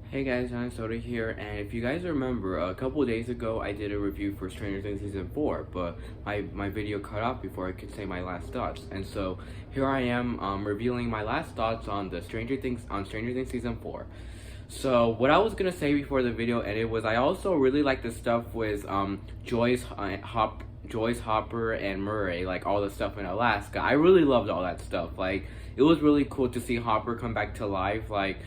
Hey guys, I'm Soda here, and if you guys remember, a couple of days ago I did a review for Stranger Things Season 4, but my video cut off before I could say my last thoughts. And so here I am revealing my last thoughts on Stranger Things Season 4. So what I was gonna say before the video ended was I also really like the stuff with Joyce, Hopper, and Murray, like all the stuff in Alaska. I really loved all that stuff. Like it was really cool to see Hopper come back to life, like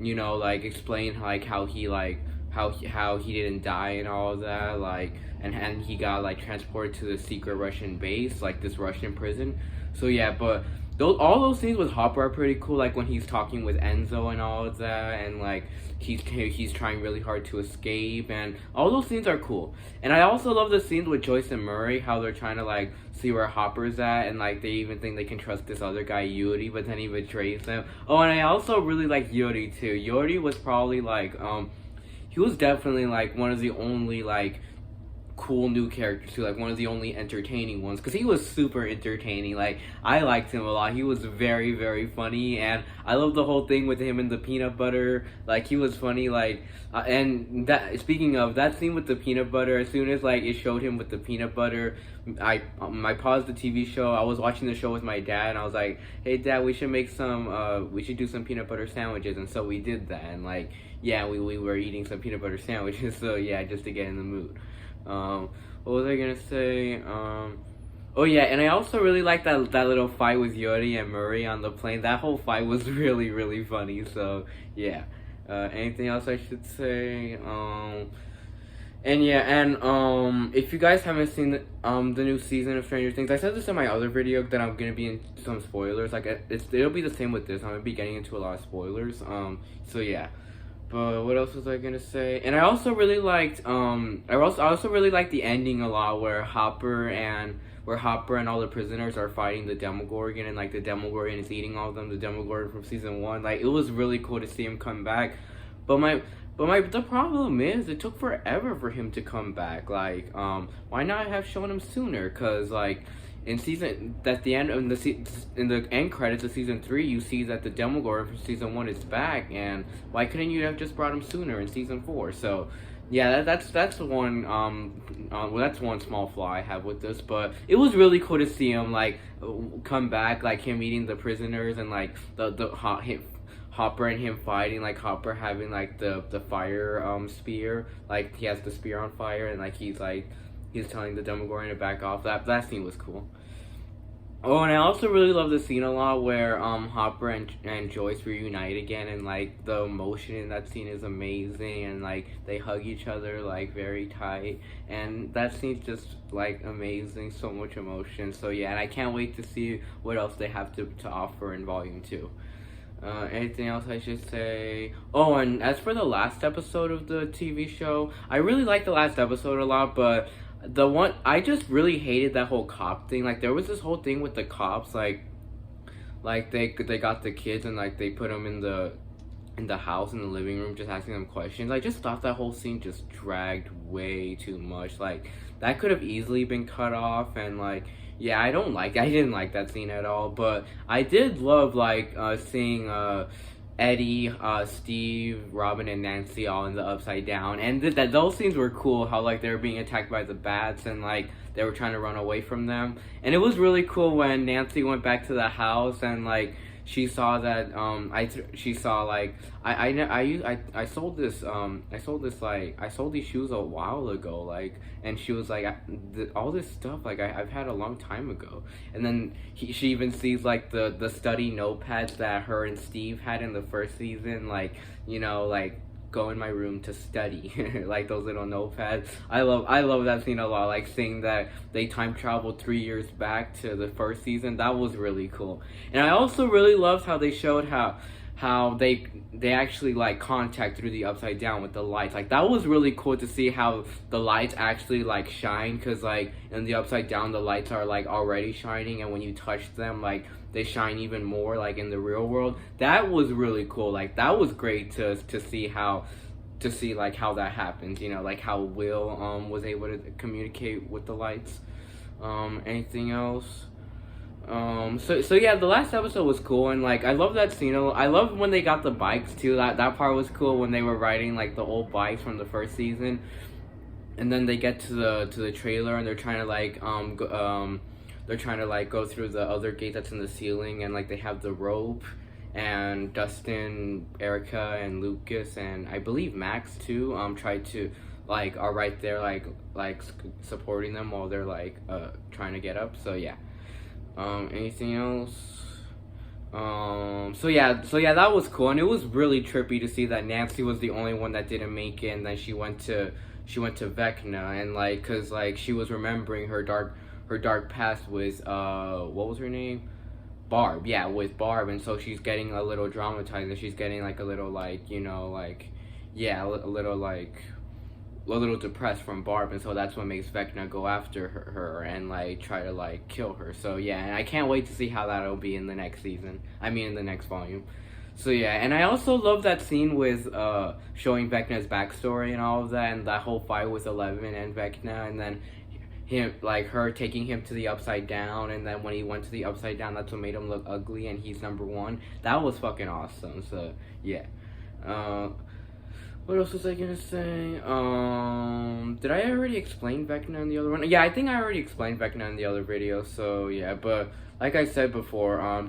like explain like how he didn't die and all of that, like and he got like transported to the secret Russian base, like this Russian prison. So yeah, but all those scenes with Hopper are pretty cool, like when he's talking with Enzo and all of that, and like he's trying really hard to escape, and all those scenes are cool. And I also love the scenes with Joyce and Murray, how they're trying to like see where Hopper's at, and like they even think they can trust this other guy Yuri, but then he betrays them. Oh, and I also really like Yuri too. Yuri was probably like he was definitely like one of the only like cool new characters too, like one of the only entertaining ones, because he was super entertaining. Like I liked him a lot. He was very, very funny, and I love the whole thing with him and the peanut butter. Like he was funny. Like and that, speaking of that scene with the peanut butter, as soon as like it showed him with the peanut butter, I paused the TV show. I was watching the show with my dad, and I was like, hey dad, we should make some we should do some peanut butter sandwiches. And so we did that, and like yeah, we were eating some peanut butter sandwiches. So yeah, just to get in the mood. What was I gonna say? Oh yeah, and I also really like that little fight with Yori and Murray on the plane. That whole fight was really, really funny. So yeah. Anything else I should say? And yeah, and if you guys haven't seen the new season of Stranger Things, I said this in my other video that I'm gonna be in some spoilers. Like it'll be the same with this. I'm gonna be getting into a lot of spoilers. So yeah. But what else was I gonna say? And I also really liked I also really liked the ending a lot, where Hopper and all the prisoners are fighting the Demogorgon, and like the Demogorgon is eating all of them, the Demogorgon from season 1. Like it was really cool to see him come back. But the problem is it took forever for him to come back. Like why not have shown him sooner? Cause like in season at the end of in the end credits of season 3, you see that the Demogorgon from season 1 is back, and why couldn't you have just brought him sooner in season 4? So yeah, that's one well, that's one small flaw I have with this, but it was really cool to see him like come back, like him eating the prisoners, and like Hopper and him fighting, like Hopper having like the fire spear, like he has the spear on fire, and like he's telling the Demogorgon to back off. That scene was cool. Oh, and I also really love the scene a lot where Hopper and Joyce reunite again, and like the emotion in that scene is amazing, and like they hug each other like very tight, and that scene's just like amazing, so much emotion. So yeah, and I can't wait to see what else they have to offer in volume 2. Anything else I should say? Oh, and as for the last episode of the TV show, I really liked the last episode a lot, but the one I just really hated that whole cop thing. Like there was this whole thing with the cops, like they got the kids, and like they put them in the house in the living room, just asking them questions. I just thought that whole scene just dragged way too much. Like that could have easily been cut off, and like yeah, I didn't like that scene at all. But I did love like seeing Eddie, Steve, Robin, and Nancy all in the Upside Down, and that those scenes were cool. How like they were being attacked by the bats, and like they were trying to run away from them. And it was really cool when Nancy went back to the house, and like she saw that she saw like I sold this I sold these shoes a while ago, like, and she was like all this stuff like I've had a long time ago. And then she even sees like the study notepads that her and Steve had in the first season, like like go in my room to study, like those little notepads. I love that scene a lot, like seeing that they time traveled 3 years back to the first season. That was really cool. And I also really loved how they showed how they actually like contact through the Upside Down with the lights. Like that was really cool to see how the lights actually like shine, because like in the Upside Down the lights are like already shining, and when you touch them like they shine even more like in the real world. That was really cool. Like that was great to see like how that happens, like how Will was able to communicate with the lights. Anything else? So yeah, the last episode was cool, and like I love that scene. I love when they got the bikes too. That part was cool when they were riding like the old bikes from the first season, and then they get to the trailer and they're trying to like they're trying to like go through the other gate that's in the ceiling, and like they have the rope, and Dustin, Erica, and Lucas, and I believe Max too try to like are right there like supporting them while they're like trying to get up. So yeah. Anything else? So yeah, that was cool, and it was really trippy to see that Nancy was the only one that didn't make it, and then she went to Vecna, and like, cause like she was remembering her dark past with what was her name? Barb, yeah, with Barb, and so she's getting a little dramatized, and she's getting like a little like, you know, like, yeah, a little like a little depressed from Barb, and so that's what makes Vecna go after her and like try to like kill her. So yeah, and I can't wait to see how that'll be in the next season. I mean, in the next volume. So yeah, and I also love that scene with showing Vecna's backstory and all of that, and that whole fight with Eleven and Vecna, and then him like her taking him to the Upside Down, and then when he went to the Upside Down, that's what made him look ugly, and he's #1. That was fucking awesome. So yeah. What else was I gonna say? Did I already explain Vecna in the other one? Yeah, I think I already explained Vecna in the other video. So yeah, but like I said before,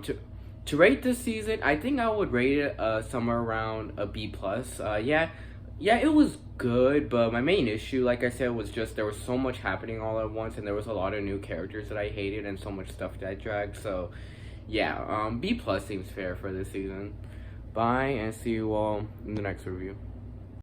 to rate this season, I think I would rate it somewhere around a B plus. Yeah, it was good, but my main issue, like I said, was just there was so much happening all at once, and there was a lot of new characters that I hated, and so much stuff that dragged. So yeah, B plus seems fair for this season. Bye, and see you all in the next review.